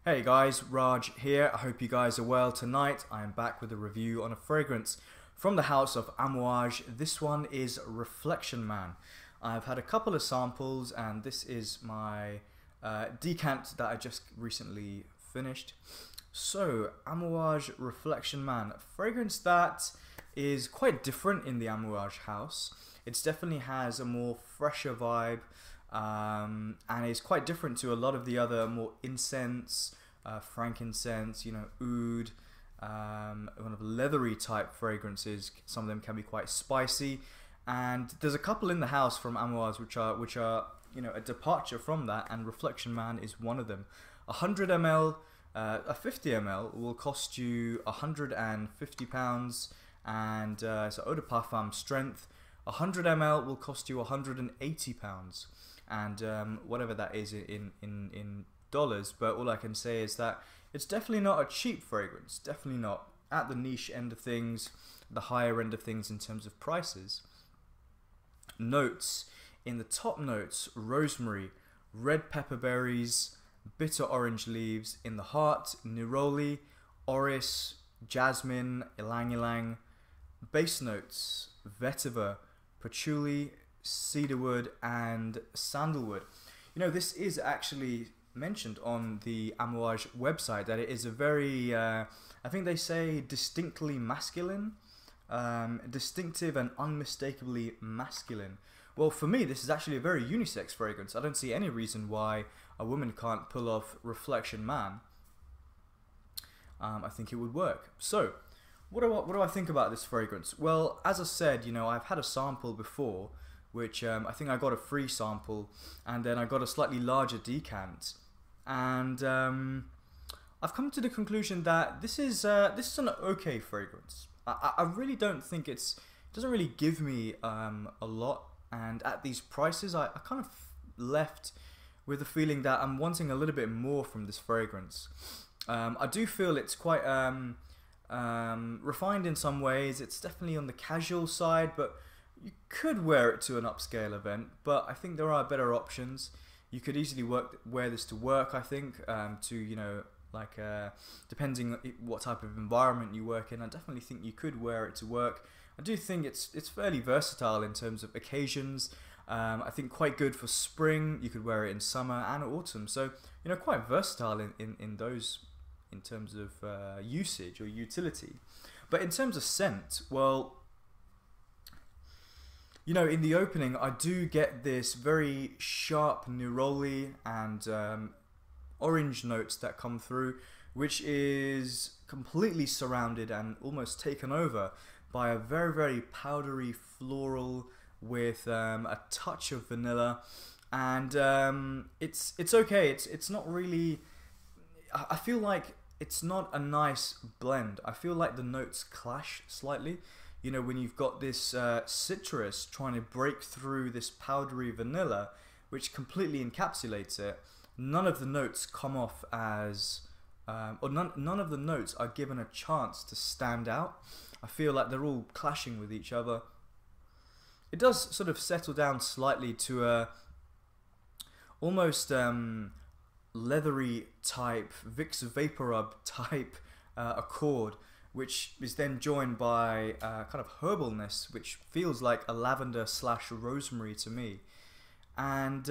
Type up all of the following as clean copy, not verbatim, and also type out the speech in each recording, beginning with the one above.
Hey guys, Raj here. I hope you guys are well. Tonight I am back with a review on a fragrance from the house of Amouage. This one is Reflection Man. I've had a couple of samples and this is my decant that I just recently finished. So, Amouage Reflection Man, a fragrance that is quite different in the Amouage house. It definitely has a more fresher vibe. And it's quite different to a lot of the other more incense, frankincense, oud, kind of leathery type fragrances. Some of them can be quite spicy, and there's a couple in the house from Amouage which are a departure from that, and Reflection Man is one of them. 100 ml, a 50 ml will cost you £150, and it's eau de parfum strength. 100 ml will cost you £180. And whatever that is in dollars, but all I can say is that it's definitely not a cheap fragrance, definitely not at the niche end of things, the higher end of things in terms of prices. Notes, in the top notes, rosemary, red pepper berries, bitter orange leaves. In the heart, neroli, orris, jasmine, ylang-ylang. Base notes, vetiver, patchouli, cedarwood and sandalwood. This is actually mentioned on the Amouage website, that it is a very I think they say distinctly masculine, distinctive and unmistakably masculine. Well, for me this is actually a very unisex fragrance. I don't see any reason why a woman can't pull off Reflection Man. I think it would work. So what do I think about this fragrance? Well, as I said, I've had a sample before, which I think I got a free sample, and then I got a slightly larger decant, and I've come to the conclusion that this is an okay fragrance. I really don't think it doesn't really give me a lot, and at these prices I kind of left with the feeling that I'm wanting a little bit more from this fragrance. I do feel it's quite refined in some ways. It's definitely on the casual side, but you could wear it to an upscale event, but I think there are better options. You could easily wear this to work, I think, depending what type of environment you work in. I definitely think you could wear it to work. I do think it's fairly versatile in terms of occasions. I think quite good for spring. You could wear it in summer and autumn. So, quite versatile in those, in terms of usage or utility. But in terms of scent, well, in the opening, I do get this very sharp neroli and orange notes that come through, which is completely surrounded and almost taken over by a very, very powdery floral with a touch of vanilla. And it's okay. It's not really. I feel like it's not a nice blend. I feel like the notes clash slightly. When you've got this citrus trying to break through this powdery vanilla, which completely encapsulates it, none of the notes come off as, or none of the notes are given a chance to stand out. I feel like they're all clashing with each other. It does sort of settle down slightly to a almost leathery type, Vicks VapoRub type accord, which is then joined by kind of herbalness, which feels like a lavender / rosemary to me. And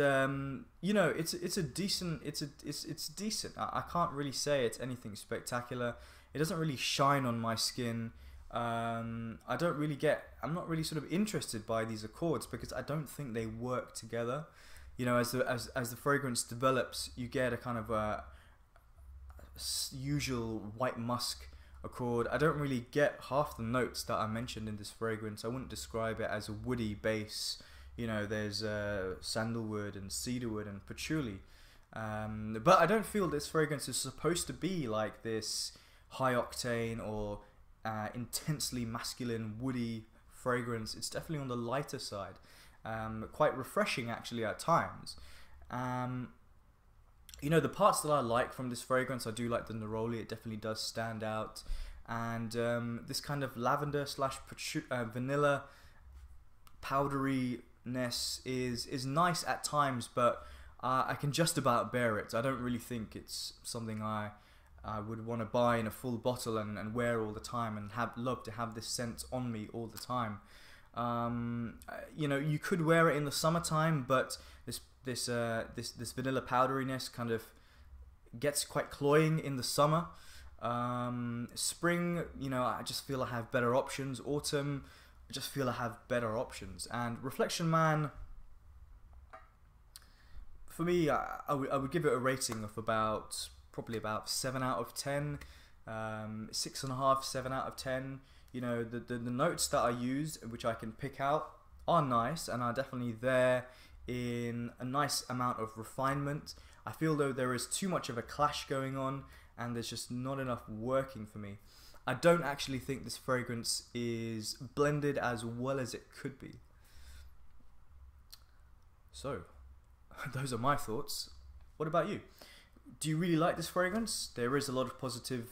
it's decent. I can't really say it's anything spectacular. It doesn't really shine on my skin. I'm not really sort of interested by these accords because I don't think they work together. As the fragrance develops, you get a kind of a usual white musk accord. I don't really get half the notes that I mentioned in this fragrance. I wouldn't describe it as a woody base. There's sandalwood and cedarwood and patchouli. But I don't feel this fragrance is supposed to be like this high octane or intensely masculine woody fragrance. It's definitely on the lighter side. Quite refreshing actually at times. The parts that I like from this fragrance, I do like the neroli. It definitely does stand out, and this kind of lavender / vanilla powderyness is nice at times, but I can just about bear it. I don't really think it's something I would want to buy in a full bottle and wear all the time and love to have this scent on me all the time. You know, you could wear it in the summertime, but this vanilla powderiness kind of gets quite cloying in the summer. Spring, you know, I just feel I have better options. Autumn, I just feel I have better options. And Reflection Man, for me, I would give it a rating of probably about 7 out of 10, 6.5, 7 out of 10. You know, the notes that I use, which I can pick out, are nice and are definitely there in a nice amount of refinement. I feel though there is too much of a clash going on and there's just not enough working for me. I don't actually think this fragrance is blended as well as it could be. So, those are my thoughts. What about you? Do you really like this fragrance? There is a lot of positive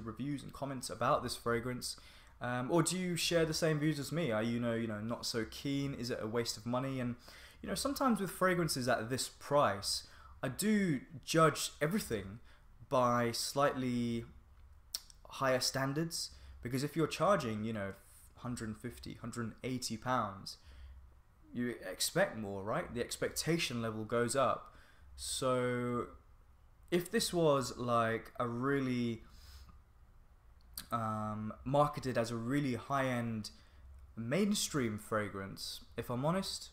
reviews and comments about this fragrance. Or do you share the same views as me? Are you know, not so keen? Is it a waste of money? And you know, sometimes with fragrances at this price, I do judge everything by slightly higher standards, because if you're charging, you know, 150, 180 pounds, you expect more, right? The expectation level goes up. So if this was like a really marketed as a really high-end mainstream fragrance, if I'm honest,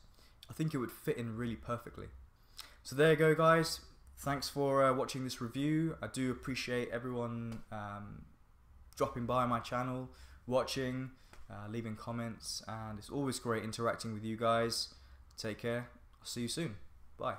I think it would fit in really perfectly. So there you go, guys. Thanks for watching this review. I do appreciate everyone dropping by my channel, watching, leaving comments, and it's always great interacting with you guys. Take care. I'll see you soon. Bye.